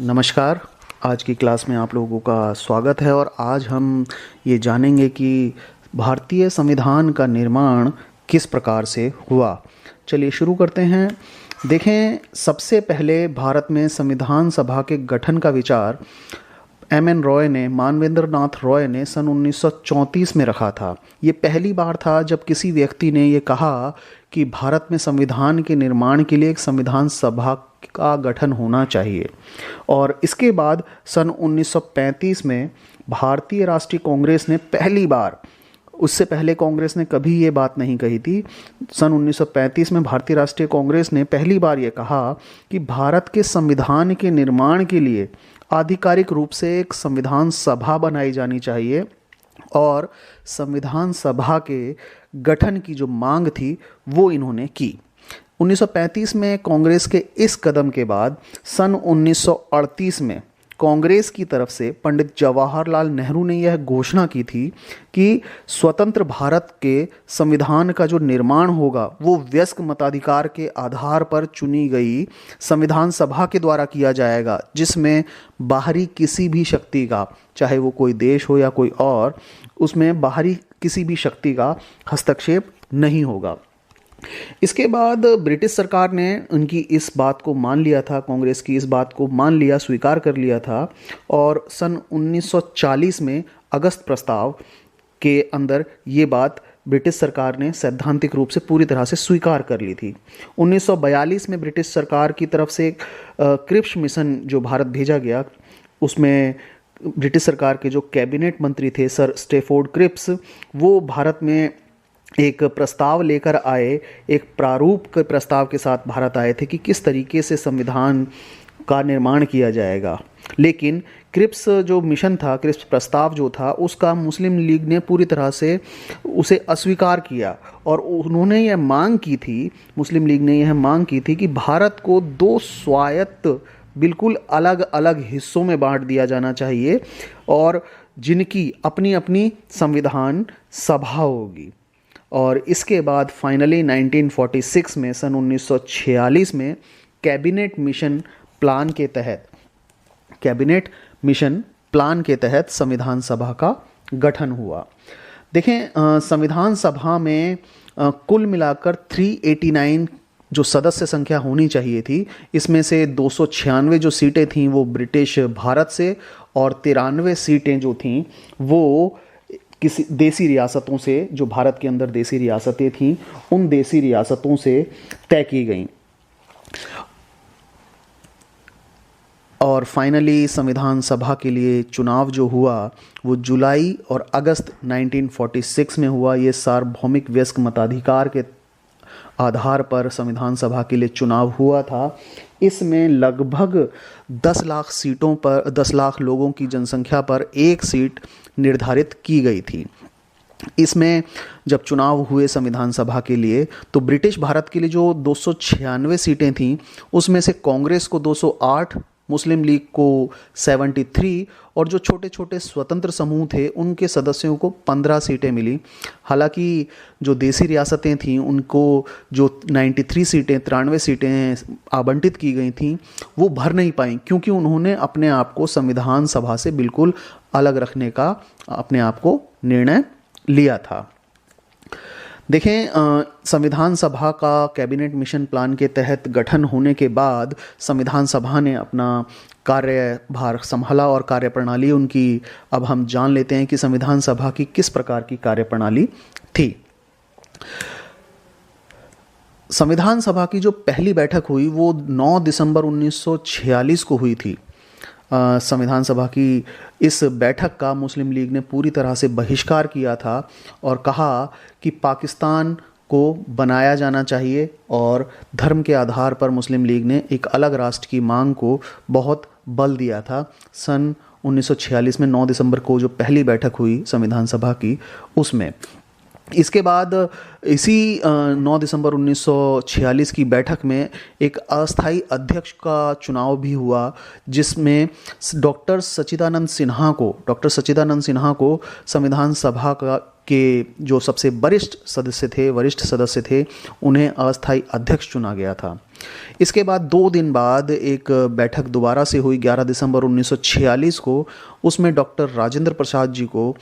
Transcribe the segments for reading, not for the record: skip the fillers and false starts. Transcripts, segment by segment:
नमस्कार। आज की क्लास में आप लोगों का स्वागत है और आज हम ये जानेंगे कि भारतीय संविधान का निर्माण किस प्रकार से हुआ। चलिए शुरू करते हैं। देखें, सबसे पहले भारत में संविधान सभा के गठन का विचार मानवेंद्र नाथ रॉय ने सन 1934 में रखा था। ये पहली बार था जब किसी व्यक्ति ने ये कहा कि भारत में संविधान के निर्माण के लिए एक संविधान सभा का गठन होना चाहिए। और इसके बाद सन 1935 में भारतीय राष्ट्रीय कांग्रेस ने पहली बार, उससे पहले कांग्रेस ने कभी ये बात नहीं कही थी, सन 1935 में भारतीय राष्ट्रीय कांग्रेस ने पहली बार ये कहा कि भारत के संविधान के निर्माण के लिए आधिकारिक रूप से एक संविधान सभा बनाई जानी चाहिए। और संविधान सभा के गठन की जो मांग थी वो इन्होंने की। 1935 में कांग्रेस के इस कदम के बाद सन 1938 में कांग्रेस की तरफ से पंडित जवाहरलाल नेहरू ने यह घोषणा की थी कि स्वतंत्र भारत के संविधान का जो निर्माण होगा वो वयस्क मताधिकार के आधार पर चुनी गई संविधान सभा के द्वारा किया जाएगा, जिसमें बाहरी किसी भी शक्ति का, चाहे वो कोई देश हो या कोई और, उसमें बाहरी किसी भी शक्ति का हस्तक्षेप नहीं होगा। इसके बाद ब्रिटिश सरकार ने उनकी इस बात को मान लिया था, कांग्रेस की इस बात को मान लिया, स्वीकार कर लिया था। और सन 1940 में अगस्त प्रस्ताव के अंदर ये बात ब्रिटिश सरकार ने सैद्धांतिक रूप से पूरी तरह से स्वीकार कर ली थी। 1942 में ब्रिटिश सरकार की तरफ से एक क्रिप्स मिशन जो भारत भेजा गया, उसमें ब्रिटिश सरकार के जो कैबिनेट मंत्री थे सर स्टैफोर्ड क्रिप्स, वो भारत में एक प्रस्ताव लेकर आए, एक प्रारूप के प्रस्ताव के साथ भारत आए थे कि किस तरीके से संविधान का निर्माण किया जाएगा। लेकिन क्रिप्स जो मिशन था, क्रिप्स प्रस्ताव जो था, उसका मुस्लिम लीग ने पूरी तरह से उसे अस्वीकार किया और उन्होंने यह मांग की थी, मुस्लिम लीग ने यह मांग की थी कि भारत को दो स्वायत्त बिल्कुल अलग अलग हिस्सों में बांट दिया जाना चाहिए और जिनकी अपनी अपनी संविधान सभा होगी। और इसके बाद फाइनली 1946 में, सन 1946 में कैबिनेट मिशन प्लान के तहत संविधान सभा का गठन हुआ। देखें, संविधान सभा में कुल मिलाकर 389 जो सदस्य संख्या होनी चाहिए थी, इसमें से 296 जो सीटें थीं वो ब्रिटिश भारत से और 93 सीटें जो थीं वो किसी देसी रियासतों से, जो भारत के अंदर देसी रियासतें थीं, उन देसी रियासतों से तय की गईं। और फाइनली संविधान सभा के लिए चुनाव जो हुआ वो जुलाई और अगस्त 1946 में हुआ। ये सार्वभौमिक वयस्क मताधिकार के आधार पर संविधान सभा के लिए चुनाव हुआ था। इसमें लगभग 10 लाख सीटों पर, 10 लाख लोगों की जनसंख्या पर एक सीट निर्धारित की गई थी। इसमें जब चुनाव हुए संविधान सभा के लिए तो ब्रिटिश भारत के लिए जो 296 सीटें थीं, उसमें से कांग्रेस को 208, मुस्लिम लीग को 73 और जो छोटे छोटे स्वतंत्र समूह थे उनके सदस्यों को 15 सीटें मिली। हालांकि जो देसी रियासतें थीं उनको जो 93 सीटें आवंटित की गई थीं वो भर नहीं पाईं, क्योंकि उन्होंने अपने आप को संविधान सभा से बिल्कुल अलग रखने का अपने आप को निर्णय लिया था। देखें, संविधान सभा का कैबिनेट मिशन प्लान के तहत गठन होने के बाद संविधान सभा ने अपना कार्यभार संभाला और कार्यप्रणाली उनकी अब हम जान लेते हैं कि संविधान सभा की किस प्रकार की कार्यप्रणाली थी। संविधान सभा की जो पहली बैठक हुई वो 9 दिसंबर 1946 को हुई थी। संविधान सभा की इस बैठक का मुस्लिम लीग ने पूरी तरह से बहिष्कार किया था और कहा कि पाकिस्तान को बनाया जाना चाहिए, और धर्म के आधार पर मुस्लिम लीग ने एक अलग राष्ट्र की मांग को बहुत बल दिया था। सन 1946 में 9 दिसंबर को जो पहली बैठक हुई संविधान सभा की, उसमें इसके बाद इसी 9 दिसंबर 1946 की बैठक में एक अस्थायी अध्यक्ष का चुनाव भी हुआ, जिसमें डॉक्टर सच्चिदानंद सिन्हा को संविधान सभा के जो सबसे वरिष्ठ सदस्य थे, उन्हें अस्थायी अध्यक्ष चुना गया था। इसके बाद 2 दिन बाद एक बैठक दोबारा से हुई 11 दिसंबर 1946 को। उसमें डॉक्टर राजेंद्र प्रसाद जी को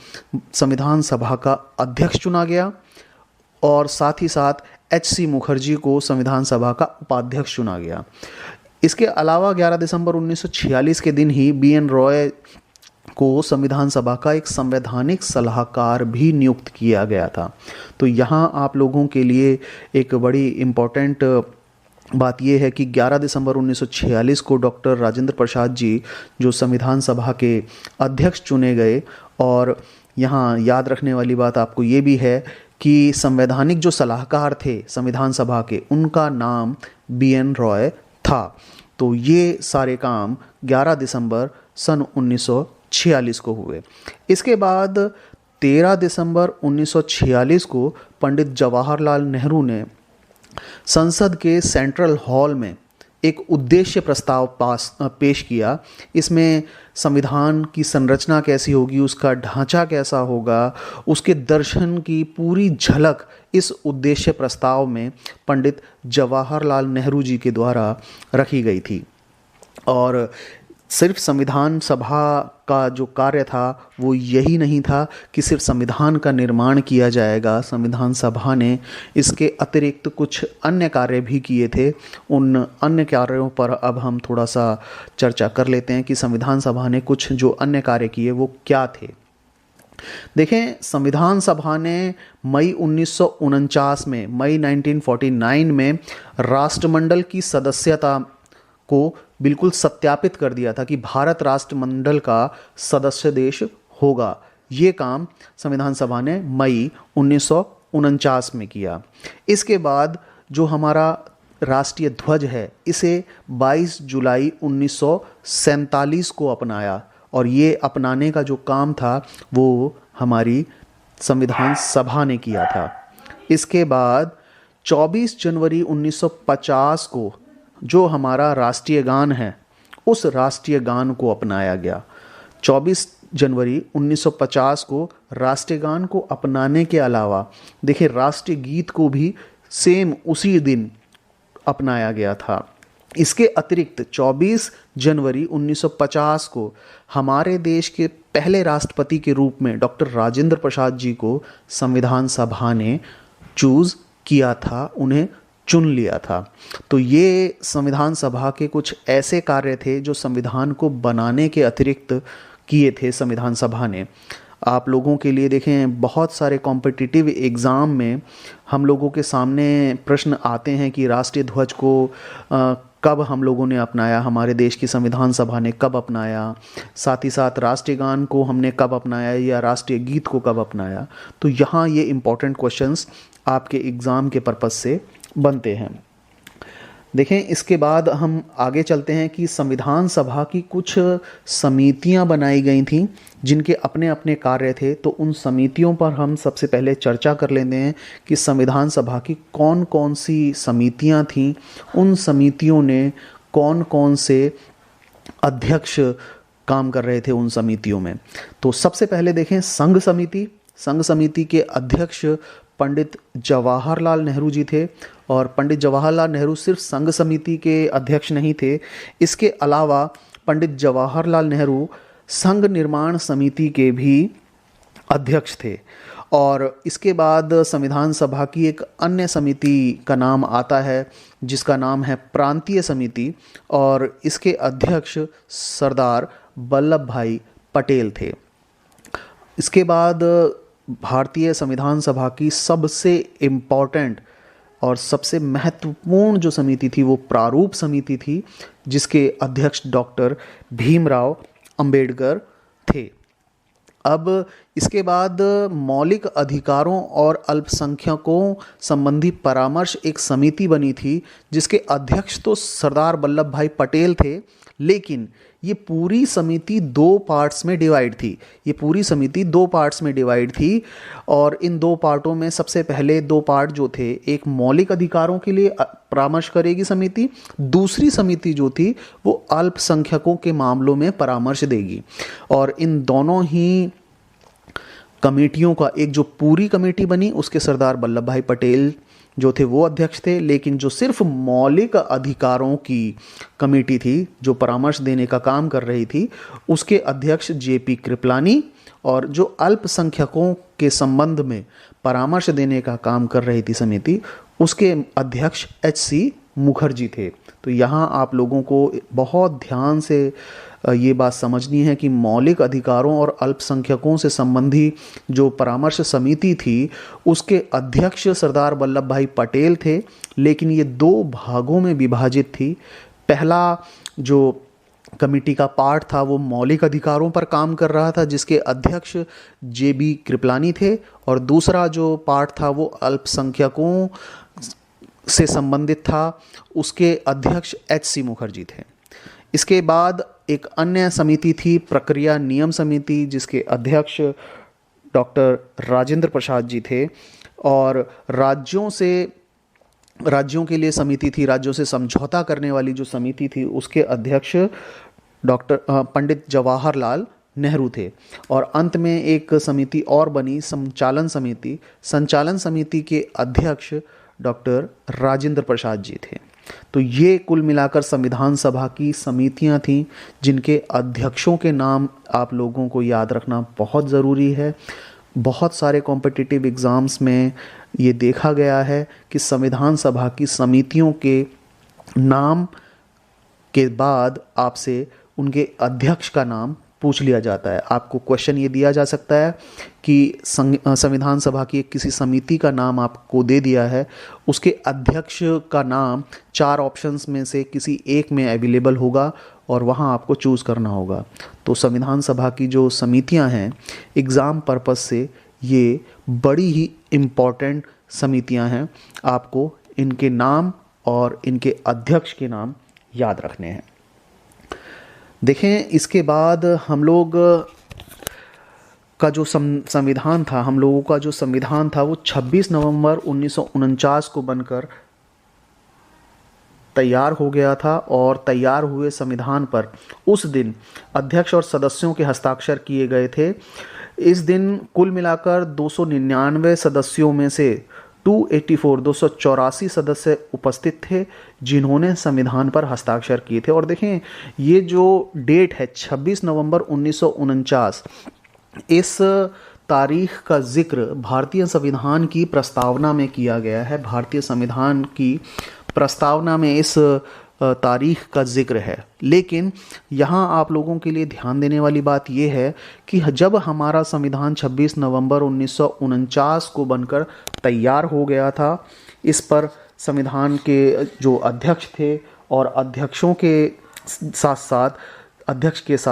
संविधान सभा का अध्यक्ष चुना गया और साथ ही साथ H.C. मुखर्जी को संविधान सभा का उपाध्यक्ष चुना गया। इसके अलावा 11 दिसंबर 1946 के दिन ही B.N. रॉय को संविधान सभा का एक संवैधानिक सलाहकार भी नियुक्त किया गया था। तो यहाँ आप लोगों के लिए एक बड़ी इम्पोर्टेंट बात यह है कि 11 दिसंबर 1946 को डॉक्टर राजेंद्र प्रसाद जी जो संविधान सभा के अध्यक्ष चुने गए। और यहाँ याद रखने वाली बात आपको ये भी है कि संवैधानिक जो सलाहकार थे संविधान सभा के, उनका नाम B.N. रॉय था। तो ये सारे काम 11 दिसंबर सन 1946 को हुए। इसके बाद 13 दिसंबर 1946 को पंडित जवाहरलाल नेहरू ने संसद के सेंट्रल हॉल में एक उद्देश्य प्रस्ताव पेश किया। इसमें संविधान की संरचना कैसी होगी, उसका ढांचा कैसा होगा, उसके दर्शन की पूरी झलक इस उद्देश्य प्रस्ताव में पंडित जवाहरलाल नेहरू जी के द्वारा रखी गई थी। और सिर्फ संविधान सभा का जो कार्य था वो यही नहीं था कि सिर्फ संविधान का निर्माण किया जाएगा। संविधान सभा ने इसके अतिरिक्त कुछ अन्य कार्य भी किए थे। उन अन्य कार्यों पर अब हम थोड़ा सा चर्चा कर लेते हैं कि संविधान सभा ने कुछ जो अन्य कार्य किए वो क्या थे। देखें, संविधान सभा ने मई 1949 में, मई 1949 में राष्ट्रमंडल की सदस्यता को बिल्कुल सत्यापित कर दिया था कि भारत राष्ट्रमंडल का सदस्य देश होगा। ये काम संविधान सभा ने मई 1949 में किया। इसके बाद जो हमारा राष्ट्रीय ध्वज है इसे 22 जुलाई 1947 को अपनाया और ये अपनाने का जो काम था वो हमारी संविधान सभा ने किया था। इसके बाद 24 जनवरी 1950 को जो हमारा राष्ट्रीय गान है उस राष्ट्रीय गान को अपनाया गया। 24 जनवरी 1950 को राष्ट्रीय गान को अपनाने के अलावा देखिए राष्ट्रीय गीत को भी सेम उसी दिन अपनाया गया था। इसके अतिरिक्त 24 जनवरी 1950 को हमारे देश के पहले राष्ट्रपति के रूप में डॉक्टर राजेंद्र प्रसाद जी को संविधान सभा ने चूज़ किया था, उन्हें चुन लिया था। तो ये संविधान सभा के कुछ ऐसे कार्य थे जो संविधान को बनाने के अतिरिक्त किए थे संविधान सभा ने। आप लोगों के लिए देखें, बहुत सारे कॉम्पिटिटिव एग्ज़ाम में हम लोगों के सामने प्रश्न आते हैं कि राष्ट्रीय ध्वज को कब हम लोगों ने अपनाया, हमारे देश की संविधान सभा ने कब अपनाया, साथ ही साथ राष्ट्रीय गान को हमने कब अपनाया या राष्ट्रीय गीत को कब अपनाया। तो यहाँ ये इम्पोर्टेंट क्वेश्चंस आपके एग्ज़ाम के पर्पज़ से बनते हैं। देखें, इसके बाद हम आगे चलते हैं कि संविधान सभा की कुछ समितियां बनाई गई थीं जिनके अपने अपने कार्य थे। तो उन समितियों पर हम सबसे पहले चर्चा कर लेते हैं कि संविधान सभा की कौन कौन सी समितियां थीं, उन समितियों ने कौन कौन से अध्यक्ष काम कर रहे थे उन समितियों में। तो सबसे पहले देखें संघ समिति। संघ समिति के अध्यक्ष पंडित जवाहरलाल नेहरू जी थे और पंडित जवाहरलाल नेहरू सिर्फ संघ समिति के अध्यक्ष नहीं थे, इसके अलावा पंडित जवाहरलाल नेहरू संघ निर्माण समिति के भी अध्यक्ष थे। और इसके बाद संविधान सभा की एक अन्य समिति का नाम आता है जिसका नाम है प्रांतीय समिति और इसके अध्यक्ष सरदार वल्लभ भाई पटेल थे। इसके बाद भारतीय संविधान सभा की सबसे इम्पॉर्टेंट और सबसे महत्वपूर्ण जो समिति थी वो प्रारूप समिति थी जिसके अध्यक्ष डॉक्टर भीमराव अंबेडकर थे। अब इसके बाद मौलिक अधिकारों और अल्पसंख्यकों संबंधी परामर्श एक समिति बनी थी जिसके अध्यक्ष तो सरदार वल्लभ भाई पटेल थे, लेकिन ये पूरी समिति दो पार्ट्स में डिवाइड थी। ये पूरी समिति दो पार्ट्स में डिवाइड थी और इन दो पार्टों में सबसे पहले दो पार्ट जो थे, एक मौलिक अधिकारों के लिए परामर्श करेगी समिति, दूसरी समिति जो थी वो अल्पसंख्यकों के मामलों में परामर्श देगी। और इन दोनों ही कमेटियों का एक जो पूरी कमेटी बनी उसके सरदार वल्लभ भाई पटेल जो थे वो अध्यक्ष थे, लेकिन जो सिर्फ मौलिक अधिकारों की कमेटी थी जो परामर्श देने का काम कर रही थी, उसके अध्यक्ष जेपी कृपलानी, और जो अल्पसंख्यकों के संबंध में परामर्श देने का काम कर रही थी समिति, उसके अध्यक्ष एच.सी. मुखर्जी थे। तो यहाँ आप लोगों को बहुत ध्यान से ये बात समझनी है कि मौलिक अधिकारों और अल्पसंख्यकों से संबंधी जो परामर्श समिति थी उसके अध्यक्ष सरदार वल्लभ भाई पटेल थे, लेकिन ये दो भागों में विभाजित थी। पहला जो कमेटी का पार्ट था वो मौलिक अधिकारों पर काम कर रहा था, जिसके अध्यक्ष जेबी कृपलानी थे, और दूसरा जो पार्ट था वो अल्पसंख्यकों से संबंधित था, उसके अध्यक्ष एच.सी. मुखर्जी थे। इसके बाद एक अन्य समिति थी प्रक्रिया नियम समिति, जिसके अध्यक्ष डॉक्टर राजेंद्र प्रसाद जी थे, और राज्यों के लिए समिति थी, राज्यों से समझौता करने वाली जो समिति थी उसके अध्यक्ष डॉक्टर पंडित जवाहरलाल नेहरू थे। और अंत में एक समिति और बनी, संचालन समिति के अध्यक्ष डॉक्टर राजेंद्र प्रसाद जी थे। तो ये कुल मिलाकर संविधान सभा की समितियां थीं, जिनके अध्यक्षों के नाम आप लोगों को याद रखना बहुत ज़रूरी है। बहुत सारे कॉम्पिटिटिव एग्ज़ाम्स में ये देखा गया है कि संविधान सभा की समितियों के नाम के बाद आपसे उनके अध्यक्ष का नाम पूछ लिया जाता है। आपको क्वेश्चन ये दिया जा सकता है कि संविधान सभा की किसी समिति का नाम आपको दे दिया है, उसके अध्यक्ष का नाम 4 ऑप्शंस में से किसी एक में अवेलेबल होगा और वहाँ आपको चूज़ करना होगा। तो संविधान सभा की जो समितियाँ हैं, एग्ज़ाम पर्पस से ये बड़ी ही इम्पॉर्टेंट समितियाँ हैं। आपको इनके नाम और इनके अध्यक्ष के नाम याद रखने हैं। देखें, इसके बाद हम लोग का जो संविधान था, हम लोगों का जो संविधान था वो 26 नवंबर 1949 को बनकर तैयार हो गया था, और तैयार हुए संविधान पर उस दिन अध्यक्ष और सदस्यों के हस्ताक्षर किए गए थे। इस दिन कुल मिलाकर 299 सदस्यों में से 284 सदस्य उपस्थित थे जिन्होंने संविधान पर हस्ताक्षर किए थे। और देखें, ये जो डेट है 26 नवंबर 1949, इस तारीख का जिक्र भारतीय संविधान की प्रस्तावना में किया गया है। भारतीय संविधान की प्रस्तावना में इस तारीख का जिक्र है। लेकिन यहाँ आप लोगों के लिए ध्यान देने वाली बात यह है कि जब हमारा संविधान 26 नवंबर 1949 को बनकर तैयार हो गया था, इस पर संविधान के जो अध्यक्ष थे और अध्यक्षों के साथ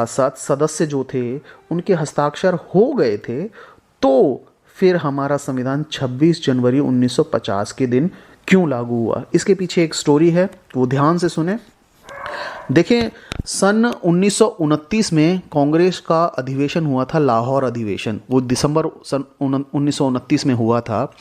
साथ सदस्य जो थे उनके हस्ताक्षर हो गए थे, तो फिर हमारा संविधान 26 जनवरी 1950 के दिन क्यों लागू हुआ, इसके पीछे एक स्टोरी है, वो ध्यान से सुने। देखें, सन 1929 में कांग्रेस का अधिवेशन हुआ था, लाहौर अधिवेशन। वो दिसंबर सन 1929 में हुआ था।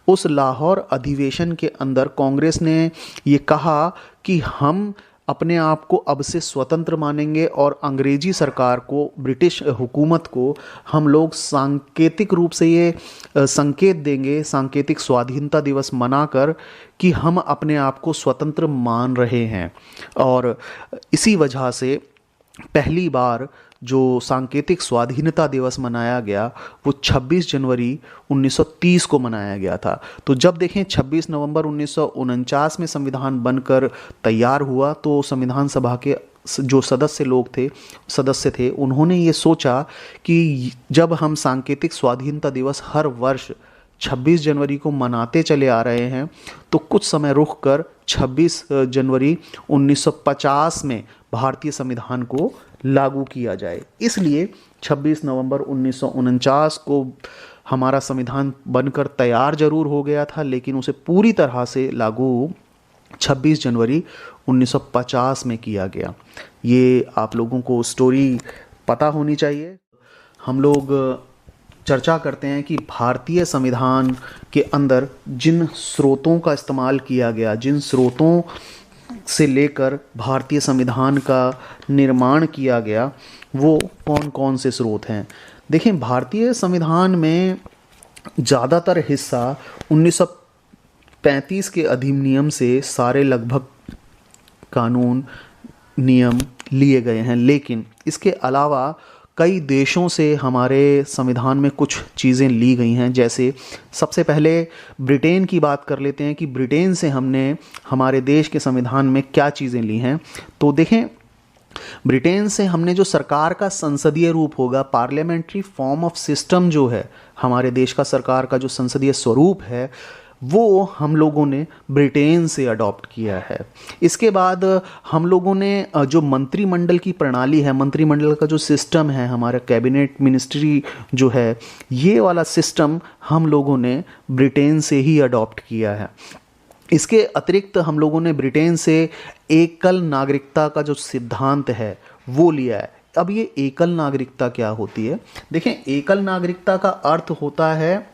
उस लाहौर अधिवेशन के अंदर कांग्रेस ने ये कहा कि हम अपने आप को अब से स्वतंत्र मानेंगे और अंग्रेजी सरकार को, ब्रिटिश हुकूमत को हम लोग सांकेतिक रूप से ये संकेत देंगे, सांकेतिक स्वाधीनता दिवस मनाकर, कि हम अपने आप को स्वतंत्र मान रहे हैं। और इसी वजह से पहली बार जो सांकेतिक स्वाधीनता दिवस मनाया गया वो 26 जनवरी 1930 को मनाया गया था। तो जब देखें 26 नवंबर 1949 में संविधान बनकर तैयार हुआ, तो संविधान सभा के जो सदस्य थे उन्होंने ये सोचा कि जब हम सांकेतिक स्वाधीनता दिवस हर वर्ष 26 जनवरी को मनाते चले आ रहे हैं, तो कुछ समय रुक कर 26 जनवरी 1950 में भारतीय संविधान को लागू किया जाए। इसलिए 26 नवंबर 1949 को हमारा संविधान बनकर तैयार जरूर हो गया था, लेकिन उसे पूरी तरह से लागू 26 जनवरी 1950 में किया गया। ये आप लोगों को स्टोरी पता होनी चाहिए। हम लोग चर्चा करते हैं कि भारतीय संविधान के अंदर जिन स्रोतों का इस्तेमाल किया गया, जिन स्रोतों से लेकर भारतीय संविधान का निर्माण किया गया, वो कौन कौन से स्रोत हैं। देखें, भारतीय संविधान में ज़्यादातर हिस्सा 35 के अधिनियम से सारे लगभग कानून नियम लिए गए हैं, लेकिन इसके अलावा कई देशों से हमारे संविधान में कुछ चीज़ें ली गई हैं। जैसे सबसे पहले ब्रिटेन की बात कर लेते हैं कि ब्रिटेन से हमने हमारे देश के संविधान में क्या चीज़ें ली हैं। तो देखें, ब्रिटेन से हमने जो सरकार का संसदीय रूप होगा, पार्लियामेंट्री फॉर्म ऑफ सिस्टम जो है, हमारे देश का सरकार का जो संसदीय स्वरूप है, वो हम लोगों ने ब्रिटेन से अडॉप्ट किया है। इसके बाद हम लोगों ने जो मंत्रिमंडल की प्रणाली है, मंत्रिमंडल का जो सिस्टम है, हमारा कैबिनेट मिनिस्ट्री जो है, ये वाला सिस्टम हम लोगों ने ब्रिटेन से ही अडॉप्ट किया है। इसके अतिरिक्त हम लोगों ने ब्रिटेन से एकल नागरिकता का जो सिद्धांत है वो लिया है। अब ये एकल नागरिकता क्या होती है? देखें, एकल नागरिकता का अर्थ होता है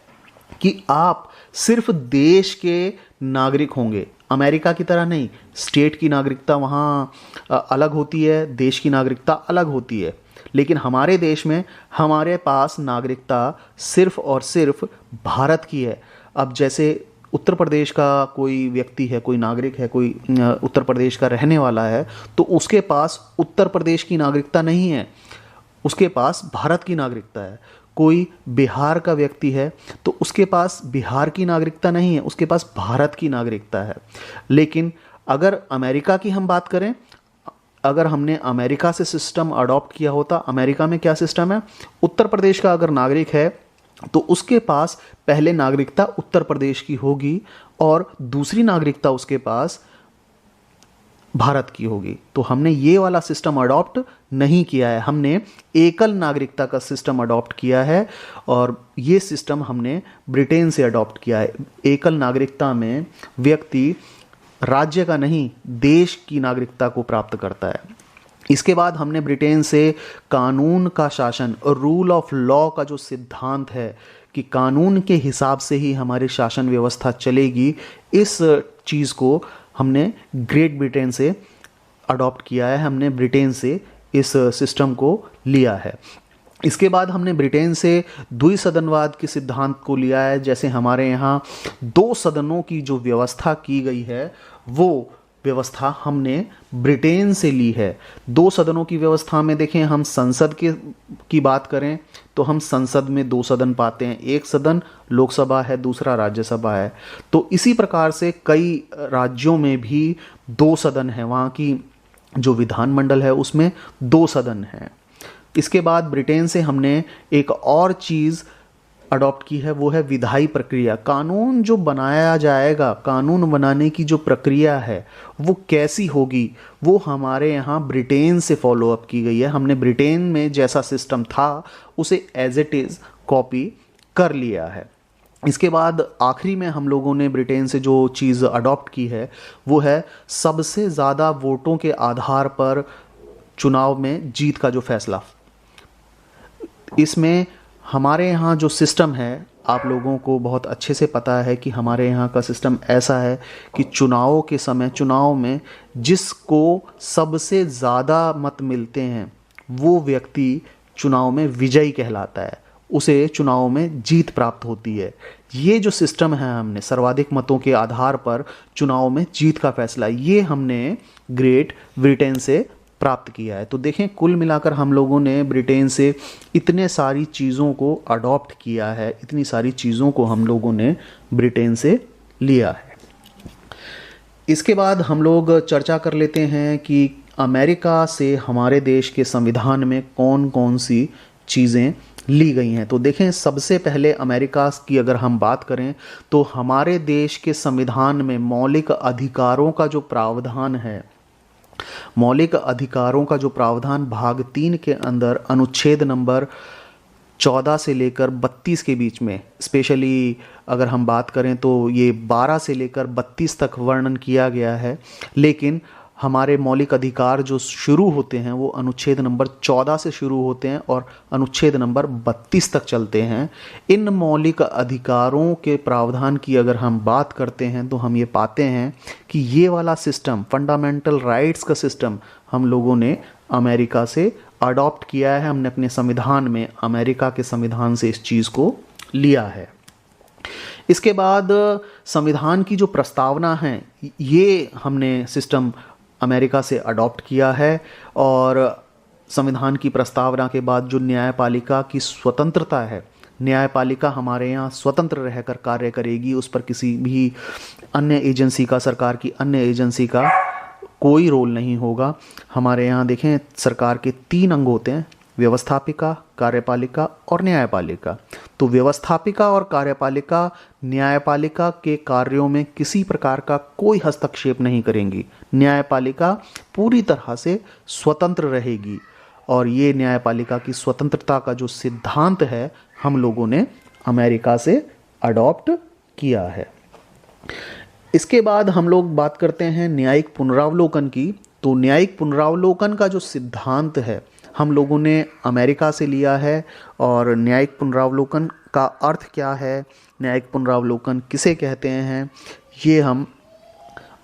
कि आप सिर्फ देश के नागरिक होंगे, अमेरिका की तरह नहीं। स्टेट की नागरिकता वहाँ अलग होती है, देश की नागरिकता अलग होती है, लेकिन हमारे देश में हमारे पास नागरिकता सिर्फ और सिर्फ भारत की है। अब जैसे उत्तर प्रदेश का कोई व्यक्ति है, कोई नागरिक है, कोई उत्तर प्रदेश का रहने वाला है, तो उसके पास उत्तर प्रदेश की नागरिकता नहीं है, उसके पास भारत की नागरिकता है। कोई बिहार का व्यक्ति है तो उसके पास बिहार की नागरिकता नहीं है, उसके पास भारत की नागरिकता है। लेकिन अगर अमेरिका की हम बात करें, अगर हमने अमेरिका से सिस्टम अडॉप्ट किया होता, अमेरिका में क्या सिस्टम है, उत्तर प्रदेश का अगर नागरिक है तो उसके पास पहले नागरिकता उत्तर प्रदेश की होगी और दूसरी नागरिकता उसके पास भारत की होगी। तो हमने ये वाला सिस्टम अडॉप्ट नहीं किया है, हमने एकल नागरिकता का सिस्टम अडॉप्ट किया है और ये सिस्टम हमने ब्रिटेन से अडॉप्ट किया है। एकल नागरिकता में व्यक्ति राज्य का नहीं, देश की नागरिकता को प्राप्त करता है। इसके बाद हमने ब्रिटेन से कानून का शासन और रूल ऑफ लॉ का जो सिद्धांत है कि कानून के हिसाब से ही हमारी शासन व्यवस्था चलेगी, इस चीज़ को हमने ग्रेट ब्रिटेन से अडॉप्ट किया है, हमने ब्रिटेन से इस सिस्टम को लिया है। इसके बाद हमने ब्रिटेन से द्विसदनवाद के सिद्धांत को लिया है। जैसे हमारे यहाँ 2 सदनों की जो व्यवस्था की गई है, वो व्यवस्था हमने ब्रिटेन से ली है। 2 सदनों की व्यवस्था में देखें, हम संसद की बात करें तो हम संसद में 2 सदन पाते हैं, एक सदन लोकसभा है, दूसरा राज्यसभा है। तो इसी प्रकार से कई राज्यों में भी 2 सदन है, वहाँ की जो विधानमंडल है उसमें 2 सदन हैं। इसके बाद ब्रिटेन से हमने एक और चीज़ अडॉप्ट की है, वो है विधायी प्रक्रिया। कानून जो बनाया जाएगा, कानून बनाने की जो प्रक्रिया है वो कैसी होगी, वो हमारे यहाँ ब्रिटेन से फॉलो अप की गई है। हमने ब्रिटेन में जैसा सिस्टम था उसे एज इट इज़ कॉपी कर लिया है। इसके बाद आखिरी में हम लोगों ने ब्रिटेन से जो चीज़ अडॉप्ट की है वो है सबसे ज़्यादा वोटों के आधार पर चुनाव में जीत का जो फैसला। इसमें हमारे यहाँ जो सिस्टम है, आप लोगों को बहुत अच्छे से पता है कि हमारे यहाँ का सिस्टम ऐसा है कि चुनावों के समय, चुनाव में जिसको सबसे ज़्यादा मत मिलते हैं वो व्यक्ति चुनाव में विजयी कहलाता है, उसे चुनाव में जीत प्राप्त होती है। ये जो सिस्टम है, हमने सर्वाधिक मतों के आधार पर चुनाव में जीत का फैसला, ये हमने ग्रेट ब्रिटेन से प्राप्त किया है। तो देखें, कुल मिलाकर हम लोगों ने ब्रिटेन से इतने सारी चीज़ों को अडॉप्ट किया है, इतनी सारी चीज़ों को हम लोगों ने ब्रिटेन से लिया है। इसके बाद हम लोग चर्चा कर लेते हैं कि अमेरिका से हमारे देश के संविधान में कौन कौन सी चीज़ें ली गई हैं। तो देखें, सबसे पहले अमेरिका की अगर हम बात करें तो हमारे देश के संविधान में मौलिक अधिकारों का जो प्रावधान है, मौलिक अधिकारों का जो प्रावधान भाग 3 के अंदर अनुच्छेद नंबर 14 से लेकर 32 के बीच में, स्पेशली अगर हम बात करें तो ये 12 से लेकर 32 तक वर्णन किया गया है। लेकिन हमारे मौलिक अधिकार जो शुरू होते हैं वो अनुच्छेद नंबर 14 से शुरू होते हैं और अनुच्छेद नंबर 32 तक चलते हैं। इन मौलिक अधिकारों के प्रावधान की अगर हम बात करते हैं तो हम ये पाते हैं कि ये वाला सिस्टम, फंडामेंटल राइट्स का सिस्टम, हम लोगों ने अमेरिका से अडॉप्ट किया है। हमने अपने संविधान में अमेरिका के संविधान से इस चीज़ को लिया है। इसके बाद संविधान की जो प्रस्तावना है, ये हमने सिस्टम अमेरिका से अडॉप्ट किया है। और संविधान की प्रस्तावना के बाद जो न्यायपालिका की स्वतंत्रता है, न्यायपालिका हमारे यहाँ स्वतंत्र रहकर कार्य करेगी, उस पर किसी भी अन्य एजेंसी का, सरकार की अन्य एजेंसी का कोई रोल नहीं होगा। हमारे यहाँ देखें, सरकार के 3 अंग होते हैं, व्यवस्थापिका, कार्यपालिका और न्यायपालिका। तो व्यवस्थापिका और कार्यपालिका न्यायपालिका के कार्यों में किसी प्रकार का कोई हस्तक्षेप नहीं करेंगी। न्यायपालिका पूरी तरह से स्वतंत्र रहेगी, और ये न्यायपालिका की स्वतंत्रता का जो सिद्धांत है, हम लोगों ने अमेरिका से अडॉप्ट किया है। इसके बाद हम लोग बात करते हैं न्यायिक पुनरावलोकन की। तो न्यायिक पुनरावलोकन का जो सिद्धांत है, हम लोगों ने अमेरिका से लिया है। और न्यायिक पुनरावलोकन का अर्थ क्या है, न्यायिक पुनरावलोकन किसे कहते हैं, ये हम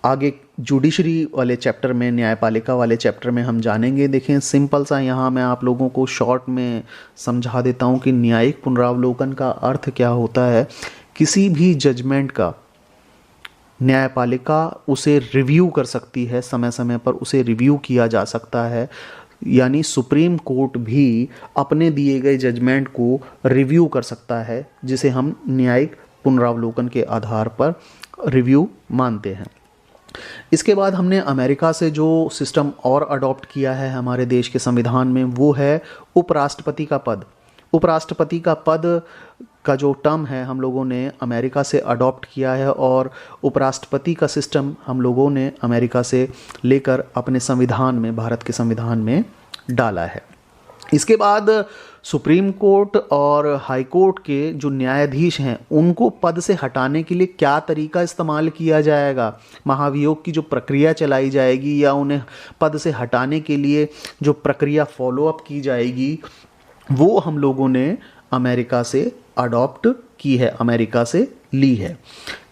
आगे जुडिशरी वाले चैप्टर में, न्यायपालिका वाले चैप्टर में हम जानेंगे। देखें, सिंपल सा यहाँ मैं आप लोगों को शॉर्ट में समझा देता हूँ कि न्यायिक पुनरावलोकन का अर्थ क्या होता है। किसी भी जजमेंट का न्यायपालिका उसे रिव्यू कर सकती है, समय समय पर उसे रिव्यू किया जा सकता है। यानी सुप्रीम कोर्ट भी अपने दिए गए जजमेंट को रिव्यू कर सकता है, जिसे हम न्यायिक पुनरावलोकन के आधार पर रिव्यू मानते हैं। इसके बाद हमने अमेरिका से जो सिस्टम और अडॉप्ट किया है हमारे देश के संविधान में, वो है उपराष्ट्रपति का पद। उपराष्ट्रपति का पद का जो टर्म है, हम लोगों ने अमेरिका से अडॉप्ट किया है, और उपराष्ट्रपति का सिस्टम हम लोगों ने अमेरिका से लेकर अपने संविधान में, भारत के संविधान में डाला है। इसके बाद सुप्रीम कोर्ट और हाई कोर्ट के जो न्यायाधीश हैं, उनको पद से हटाने के लिए क्या तरीका इस्तेमाल किया जाएगा, महाभियोग की जो प्रक्रिया चलाई जाएगी, या उन्हें पद से हटाने के लिए जो प्रक्रिया फॉलोअप की जाएगी, वो हम लोगों ने अमेरिका से अडॉप्ट की है, अमेरिका से ली है।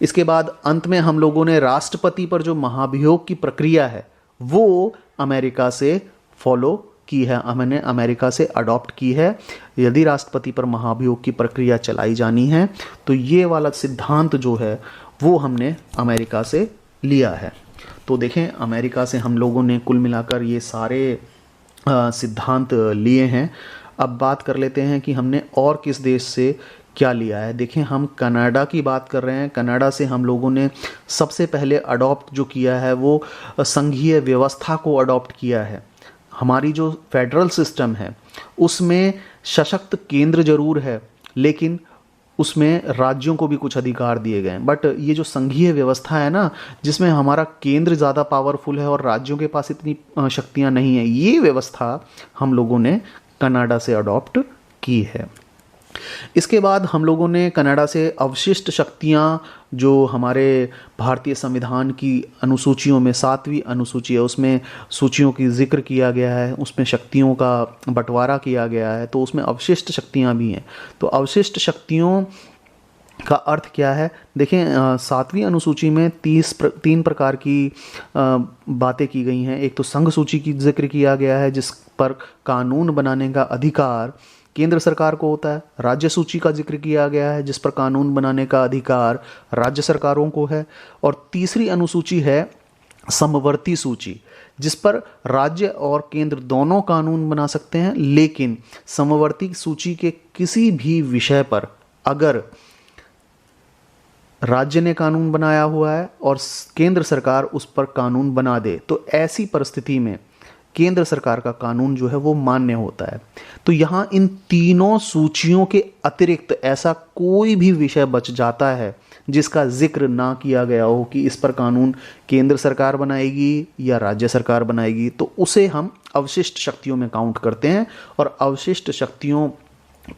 इसके बाद अंत में हम लोगों ने राष्ट्रपति पर जो महाभियोग की प्रक्रिया है, वो अमेरिका से फॉलो की है, हमने अमेरिका से अडॉप्ट की है। यदि राष्ट्रपति पर महाभियोग की प्रक्रिया चलाई जानी है, तो ये वाला सिद्धांत जो है वो हमने अमेरिका से लिया है। तो देखें, अमेरिका से हम लोगों ने कुल मिलाकर ये सारे सिद्धांत लिए हैं। अब बात कर लेते हैं कि हमने और किस देश से क्या लिया है। देखें, हम कनाडा की बात कर रहे हैं। कनाडा से हम लोगों ने सबसे पहले अडॉप्ट जो किया है, वो संघीय व्यवस्था को अडॉप्ट किया है। हमारी जो फेडरल सिस्टम है, उसमें सशक्त केंद्र जरूर है, लेकिन उसमें राज्यों को भी कुछ अधिकार दिए गए हैं। बट ये जो संघीय व्यवस्था है ना, जिसमें हमारा केंद्र ज़्यादा पावरफुल है और राज्यों के पास इतनी शक्तियां नहीं है, ये व्यवस्था हम लोगों ने कनाडा से अडॉप्ट की है। इसके बाद हम लोगों ने कनाडा से अवशिष्ट शक्तियां, जो हमारे भारतीय संविधान की अनुसूचियों में 7वीं अनुसूची है, उसमें सूचियों की जिक्र किया गया है, उसमें शक्तियों का बंटवारा किया गया है, तो उसमें अवशिष्ट शक्तियां भी हैं। तो अवशिष्ट शक्तियों का अर्थ क्या है? देखें, 7वीं अनुसूची में 3 प्रकार की बातें की गई हैं। एक तो संघ सूची की जिक्र किया गया है, जिस पर कानून बनाने का अधिकार केंद्र सरकार को होता है। राज्य सूची का जिक्र किया गया है, जिस पर कानून बनाने का अधिकार राज्य सरकारों को है। और तीसरी अनुसूची है समवर्ती सूची, जिस पर राज्य और केंद्र दोनों कानून बना सकते हैं, लेकिन समवर्ती सूची के किसी भी विषय पर अगर राज्य ने कानून बनाया हुआ है और केंद्र सरकार उस पर कानून बना दे, तो ऐसी परिस्थिति में केंद्र सरकार का कानून जो है वो मान्य होता है। तो यहाँ इन तीनों सूचियों के अतिरिक्त ऐसा कोई भी विषय बच जाता है जिसका जिक्र ना किया गया हो कि इस पर कानून केंद्र सरकार बनाएगी या राज्य सरकार बनाएगी, तो उसे हम अवशिष्ट शक्तियों में काउंट करते हैं। और अवशिष्ट शक्तियों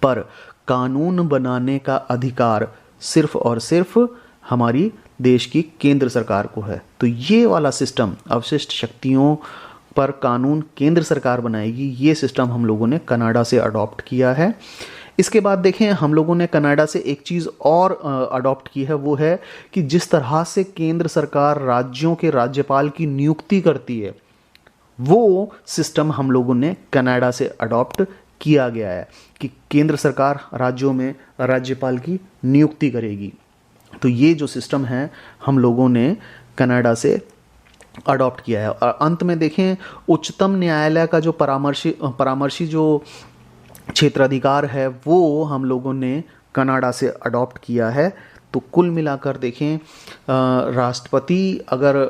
पर कानून बनाने का अधिकार सिर्फ और सिर्फ हमारी देश की केंद्र सरकार को है। तो ये वाला सिस्टम, अवशिष्ट शक्तियों पर कानून केंद्र सरकार बनाएगी, ये सिस्टम हम लोगों ने कनाडा से अडॉप्ट किया है। इसके बाद देखें, हम लोगों ने कनाडा से एक चीज़ और अडॉप्ट की है, वो है कि जिस तरह से केंद्र सरकार राज्यों के राज्यपाल की नियुक्ति करती है, वो सिस्टम हम लोगों ने कनाडा से अडॉप्ट किया गया है कि केंद्र सरकार राज्यों में राज्यपाल की नियुक्ति करेगी। तो ये जो सिस्टम है हम लोगों ने कनाडा से अडॉप्ट किया है। और अंत में देखें, उच्चतम न्यायालय का जो परामर्शी जो क्षेत्राधिकार है वो हम लोगों ने कनाडा से अडॉप्ट किया है। तो कुल मिलाकर देखें, राष्ट्रपति अगर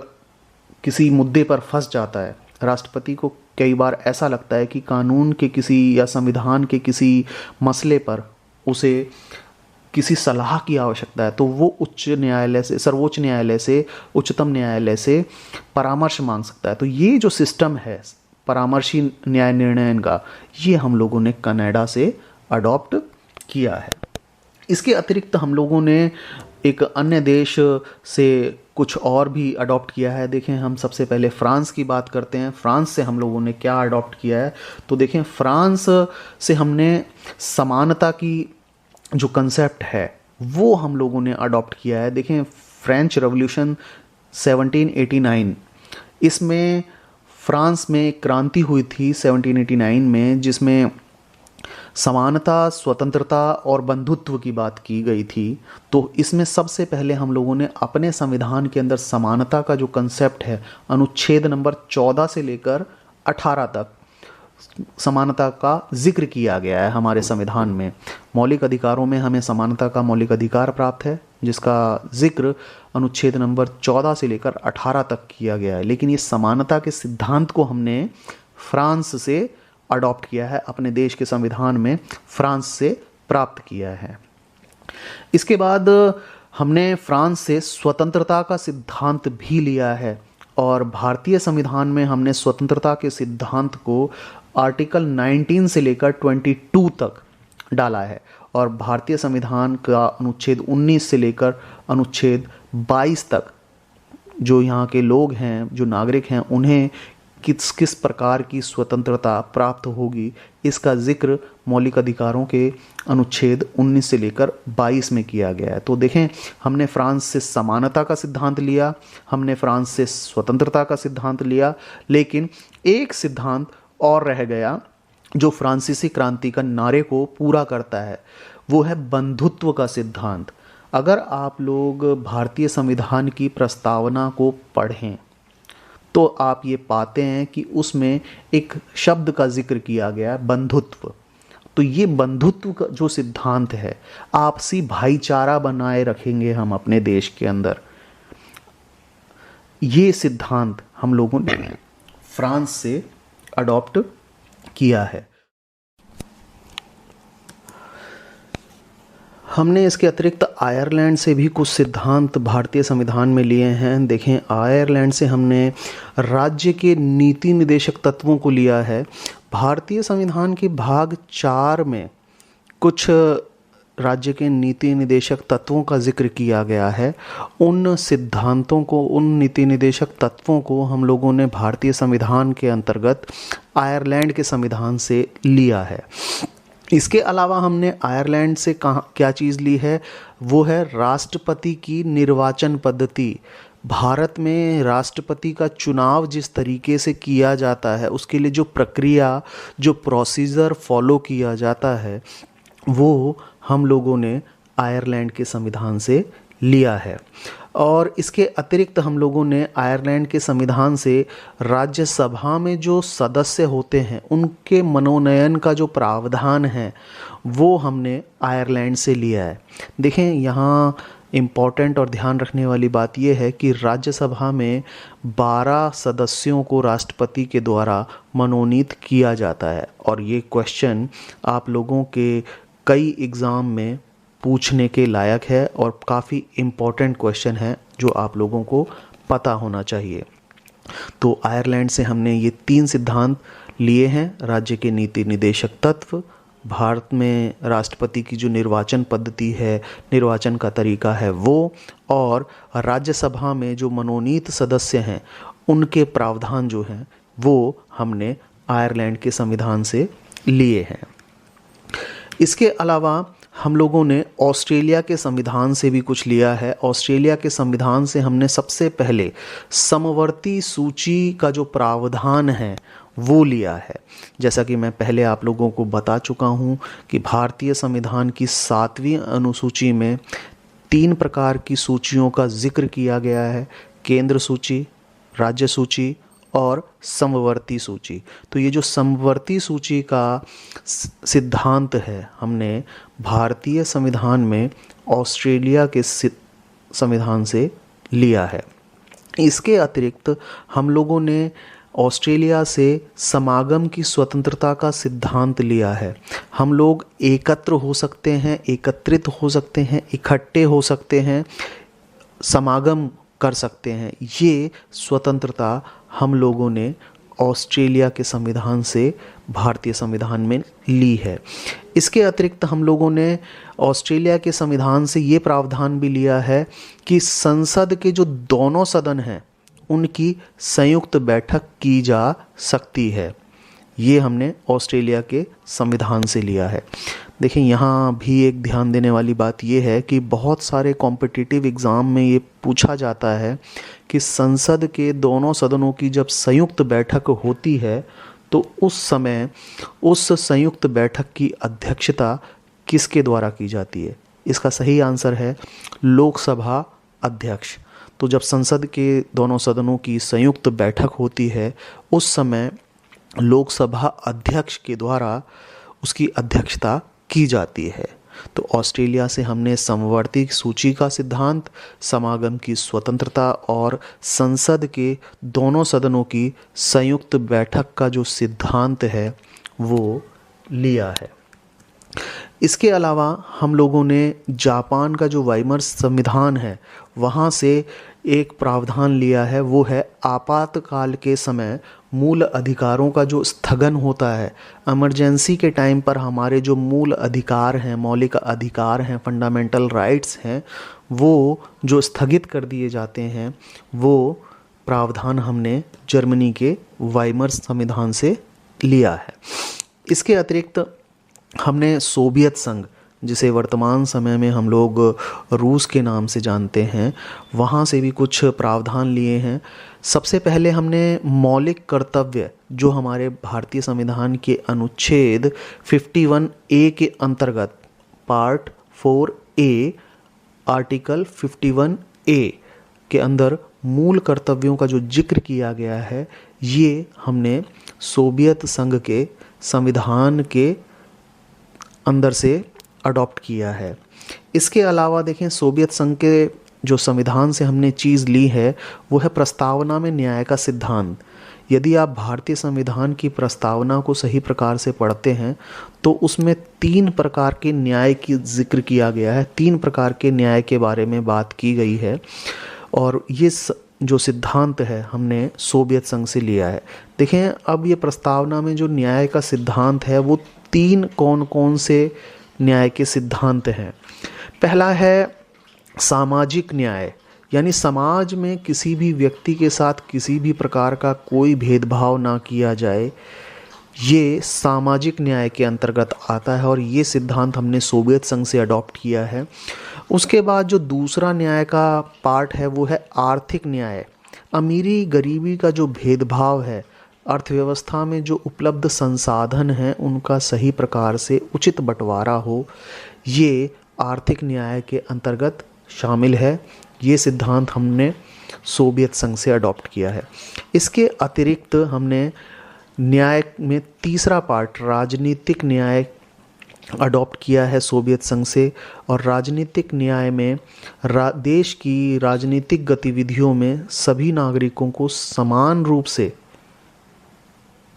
किसी मुद्दे पर फंस जाता है, राष्ट्रपति को कई बार ऐसा लगता है कि कानून के किसी या संविधान के किसी मसले पर उसे किसी सलाह की आवश्यकता है, तो वो उच्च न्यायालय से, सर्वोच्च न्यायालय से, उच्चतम न्यायालय से परामर्श मांग सकता है। तो ये जो सिस्टम है परामर्शी न्याय निर्णयन का, ये हम लोगों ने कनाडा से अडॉप्ट किया है। इसके अतिरिक्त हम लोगों ने एक अन्य देश से कुछ और भी अडॉप्ट किया है। देखें, हम सबसे पहले फ्रांस की बात करते हैं। फ्रांस से हम लोगों ने क्या अडॉप्ट किया है, तो देखें, फ्रांस से हमने समानता की जो कंसेप्ट है वो हम लोगों ने अडॉप्ट किया है। देखें, फ्रेंच रेवोल्यूशन 1789, इसमें फ्रांस में क्रांति हुई थी 1789 में, जिसमें समानता, स्वतंत्रता और बंधुत्व की बात की गई थी। तो इसमें सबसे पहले हम लोगों ने अपने संविधान के अंदर समानता का जो कंसेप्ट है, अनुच्छेद नंबर 14 से लेकर 18 तक समानता का जिक्र किया गया है हमारे संविधान में। मौलिक अधिकारों में हमें समानता का मौलिक अधिकार प्राप्त है, जिसका जिक्र अनुच्छेद नंबर 14 से लेकर 18 तक किया गया है। लेकिन ये समानता के सिद्धांत को हमने फ्रांस से अडॉप्ट किया है, अपने देश के संविधान में फ्रांस से प्राप्त किया है। इसके बाद हमने फ्रांस से स्वतंत्रता का सिद्धांत भी लिया है, और भारतीय संविधान में हमने स्वतंत्रता के सिद्धांत को आर्टिकल 19 से लेकर 22 तक डाला है। और भारतीय संविधान का अनुच्छेद 19 से लेकर अनुच्छेद 22 तक जो यहाँ के लोग हैं, जो नागरिक हैं, उन्हें किस किस प्रकार की स्वतंत्रता प्राप्त होगी, इसका जिक्र मौलिक अधिकारों के अनुच्छेद 19 से लेकर 22 में किया गया है। तो देखें, हमने फ्रांस से समानता का सिद्धांत लिया, हमने फ्रांस से स्वतंत्रता का सिद्धांत लिया, लेकिन एक सिद्धांत और रह गया जो फ्रांसीसी क्रांति का नारे को पूरा करता है, वो है बंधुत्व का सिद्धांत। अगर आप लोग भारतीय संविधान की प्रस्तावना को पढ़ें तो आप ये पाते हैं कि उसमें एक शब्द का जिक्र किया गया है, बंधुत्व। तो ये बंधुत्व का जो सिद्धांत है, आपसी भाईचारा बनाए रखेंगे हम अपने देश के अंदर, ये सिद्धांत हम लोगों ने फ्रांस से अडॉप्ट किया है। हमने इसके अतिरिक्त आयरलैंड से भी कुछ सिद्धांत भारतीय संविधान में लिए हैं। देखें, आयरलैंड से हमने राज्य के नीति निदेशक तत्वों को लिया है। भारतीय संविधान के भाग 4 में कुछ राज्य के नीति निदेशक तत्वों का जिक्र किया गया है। उन सिद्धांतों को, उन नीति निदेशक तत्वों को हम लोगों ने भारतीय संविधान के अंतर्गत आयरलैंड के संविधान से लिया है। इसके अलावा हमने आयरलैंड से क्या चीज़ ली है, वो है राष्ट्रपति की निर्वाचन पद्धति। भारत में राष्ट्रपति का चुनाव जिस तरीके से किया जाता है, उसके लिए जो प्रक्रिया, जो प्रोसीजर फॉलो किया जाता है, वो हम लोगों ने आयरलैंड के संविधान से लिया है। और इसके अतिरिक्त हम लोगों ने आयरलैंड के संविधान से राज्यसभा में जो सदस्य होते हैं, उनके मनोनयन का जो प्रावधान है, वो हमने आयरलैंड से लिया है। देखें, यहाँ इम्पॉर्टेंट और ध्यान रखने वाली बात यह है कि राज्यसभा में 12 सदस्यों को राष्ट्रपति के द्वारा मनोनीत किया जाता है। और ये क्वेश्चन आप लोगों के कई एग्ज़ाम में पूछने के लायक है और काफ़ी इम्पॉर्टेंट क्वेश्चन है जो आप लोगों को पता होना चाहिए। तो आयरलैंड से हमने ये 3 सिद्धांत लिए हैं, राज्य के नीति निदेशक तत्व, भारत में राष्ट्रपति की जो निर्वाचन पद्धति है, निर्वाचन का तरीका है वो, और राज्यसभा में जो मनोनीत सदस्य हैं उनके प्रावधान जो हैं वो हमने आयरलैंड के संविधान से लिए हैं। इसके अलावा हम लोगों ने ऑस्ट्रेलिया के संविधान से भी कुछ लिया है। ऑस्ट्रेलिया के संविधान से हमने सबसे पहले समवर्ती सूची का जो प्रावधान है वो लिया है। जैसा कि मैं पहले आप लोगों को बता चुका हूँ कि भारतीय संविधान की 7वीं अनुसूची में 3 प्रकार की सूचियों का जिक्र किया गया है, केंद्र सूची, राज्य सूची और समवर्ती सूची। तो ये जो समवर्ती सूची का सिद्धांत है, हमने भारतीय संविधान में ऑस्ट्रेलिया के संविधान से लिया है। इसके अतिरिक्त हम लोगों ने ऑस्ट्रेलिया से समागम की स्वतंत्रता का सिद्धांत लिया है। हम लोग एकत्र हो सकते हैं, एकत्रित हो सकते हैं, इकट्ठे हो सकते हैं, समागम कर सकते हैं। ये स्वतंत्रता हम लोगों ने ऑस्ट्रेलिया के संविधान से भारतीय संविधान में ली है। इसके अतिरिक्त हम लोगों ने ऑस्ट्रेलिया के संविधान से ये प्रावधान भी लिया है कि संसद के जो दोनों सदन हैं उनकी संयुक्त बैठक की जा सकती है। ये हमने ऑस्ट्रेलिया के संविधान से लिया है। देखिए, यहाँ भी एक ध्यान देने वाली बात ये है कि बहुत सारे कॉम्पिटिटिव एग्ज़ाम में ये पूछा जाता है कि संसद के दोनों सदनों की जब संयुक्त बैठक होती है तो उस समय उस संयुक्त बैठक की अध्यक्षता किसके द्वारा की जाती है। इसका सही आंसर है लोकसभा अध्यक्ष। तो जब संसद के दोनों सदनों की संयुक्त बैठक होती है उस समय लोकसभा अध्यक्ष के द्वारा उसकी अध्यक्षता की जाती है। तो ऑस्ट्रेलिया से हमने समवर्ती सूची का सिद्धांत, समागम की स्वतंत्रता और संसद के दोनों सदनों की संयुक्त बैठक का जो सिद्धांत है वो लिया है। इसके अलावा हम लोगों ने जापान का जो वाइमर संविधान है वहाँ से एक प्रावधान लिया है, वो है आपातकाल के समय मूल अधिकारों का जो स्थगन होता है। इमरजेंसी के टाइम पर हमारे जो मूल अधिकार हैं, मौलिक अधिकार हैं, फंडामेंटल राइट्स हैं, वो जो स्थगित कर दिए जाते हैं, वो प्रावधान हमने जर्मनी के वाइमर संविधान से लिया है। इसके अतिरिक्त हमने सोवियत संघ, जिसे वर्तमान समय में हम लोग रूस के नाम से जानते हैं, वहाँ से भी कुछ प्रावधान लिए हैं। सबसे पहले हमने मौलिक कर्तव्य, जो हमारे भारतीय संविधान के अनुच्छेद 51A के अंतर्गत पार्ट 4A आर्टिकल 51A के अंदर मूल कर्तव्यों का जो जिक्र किया गया है, ये हमने सोवियत संघ के संविधान के अंदर से अडॉप्ट किया है। इसके अलावा देखें, सोवियत संघ के जो संविधान से हमने चीज़ ली है वो है प्रस्तावना में न्याय का सिद्धांत। यदि आप भारतीय संविधान की प्रस्तावना को सही प्रकार से पढ़ते हैं तो उसमें 3 प्रकार के न्याय की जिक्र किया गया है, 3 प्रकार के न्याय के बारे में बात की गई है और ये जो सिद्धांत है हमने सोवियत संघ से लिया है। देखें, अब ये प्रस्तावना में जो न्याय का सिद्धांत है वो 3 कौन कौन से न्याय के सिद्धांत हैं। पहला है सामाजिक न्याय, यानी समाज में किसी भी व्यक्ति के साथ किसी भी प्रकार का कोई भेदभाव ना किया जाए, ये सामाजिक न्याय के अंतर्गत आता है और ये सिद्धांत हमने सोवियत संघ से अडॉप्ट किया है। उसके बाद जो दूसरा न्याय का पार्ट है वो है आर्थिक न्याय। अमीरी गरीबी का जो भेदभाव है, अर्थव्यवस्था में जो उपलब्ध संसाधन हैं उनका सही प्रकार से उचित बंटवारा हो, ये आर्थिक न्याय के अंतर्गत शामिल है। ये सिद्धांत हमने सोवियत संघ से अडॉप्ट किया है। इसके अतिरिक्त हमने न्याय में तीसरा पार्ट राजनीतिक न्याय अडॉप्ट किया है सोवियत संघ से, और राजनीतिक न्याय में देश की राजनीतिक गतिविधियों में सभी नागरिकों को समान रूप से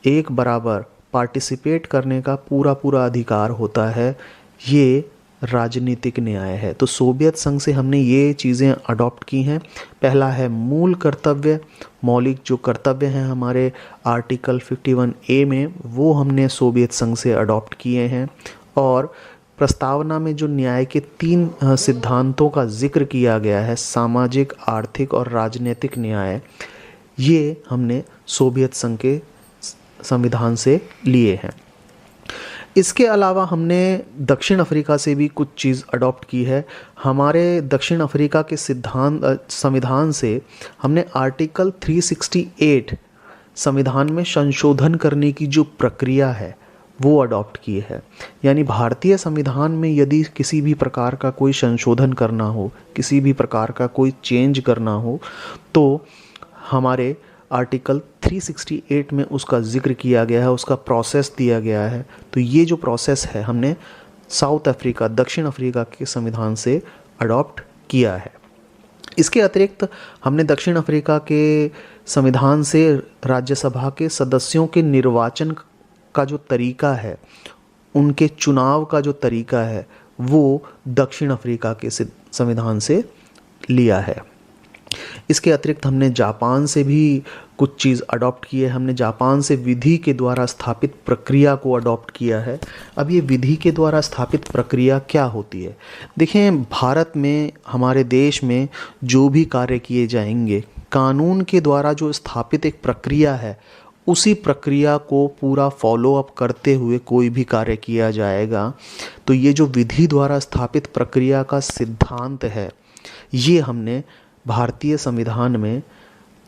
एक बराबर पार्टिसिपेट करने का पूरा अधिकार होता है। ये राजनीतिक न्याय है। तो सोवियत संघ से हमने ये चीज़ें अडॉप्ट की हैं। पहला है मूल कर्तव्य, मौलिक जो कर्तव्य हैं हमारे आर्टिकल 51A में, वो हमने सोवियत संघ से अडॉप्ट किए हैं। और प्रस्तावना में जो न्याय के 3 सिद्धांतों का जिक्र किया गया है, सामाजिक, आर्थिक और राजनीतिक न्याय, ये हमने सोवियत संघ के संविधान से लिए हैं। इसके अलावा हमने दक्षिण अफ्रीका से भी कुछ चीज़ अडॉप्ट की है। हमारे दक्षिण अफ्रीका के संविधान से हमने आर्टिकल 368 संविधान में संशोधन करने की जो प्रक्रिया है वो अडॉप्ट किए हैं। यानी भारतीय संविधान में यदि किसी भी प्रकार का कोई संशोधन करना हो, किसी भी प्रकार का कोई चेंज करना हो, तो हमारे आर्टिकल 368 में उसका जिक्र किया गया है, उसका प्रोसेस दिया गया है। तो ये जो प्रोसेस है हमने साउथ अफ्रीका, दक्षिण अफ्रीका के संविधान से अडॉप्ट किया है। इसके अतिरिक्त हमने दक्षिण अफ्रीका के संविधान से राज्यसभा के सदस्यों के निर्वाचन का जो तरीका है, उनके चुनाव का जो तरीका है, वो दक्षिण अफ्रीका के संविधान से लिया है। इसके अतिरिक्त हमने जापान से भी कुछ चीज़ अडॉप्ट की है। हमने जापान से विधि के द्वारा स्थापित प्रक्रिया को अडॉप्ट किया है। अब ये विधि के द्वारा स्थापित प्रक्रिया क्या होती है? देखें, भारत में, हमारे देश में जो भी कार्य किए जाएंगे, कानून के द्वारा जो स्थापित एक प्रक्रिया है, उसी प्रक्रिया को पूरा फॉलो अप करते हुए कोई भी कार्य किया जाएगा। तो ये जो विधि द्वारा स्थापित प्रक्रिया का सिद्धांत है, ये हमने भारतीय संविधान में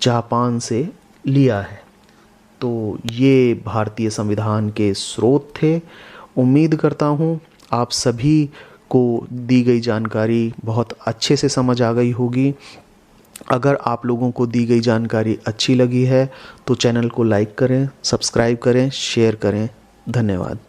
जापान से लिया है। तो ये भारतीय संविधान के स्रोत थे। उम्मीद करता हूँ आप सभी को दी गई जानकारी बहुत अच्छे से समझ आ गई होगी। अगर आप लोगों को दी गई जानकारी अच्छी लगी है तो चैनल को लाइक करें, सब्सक्राइब करें, शेयर करें। धन्यवाद।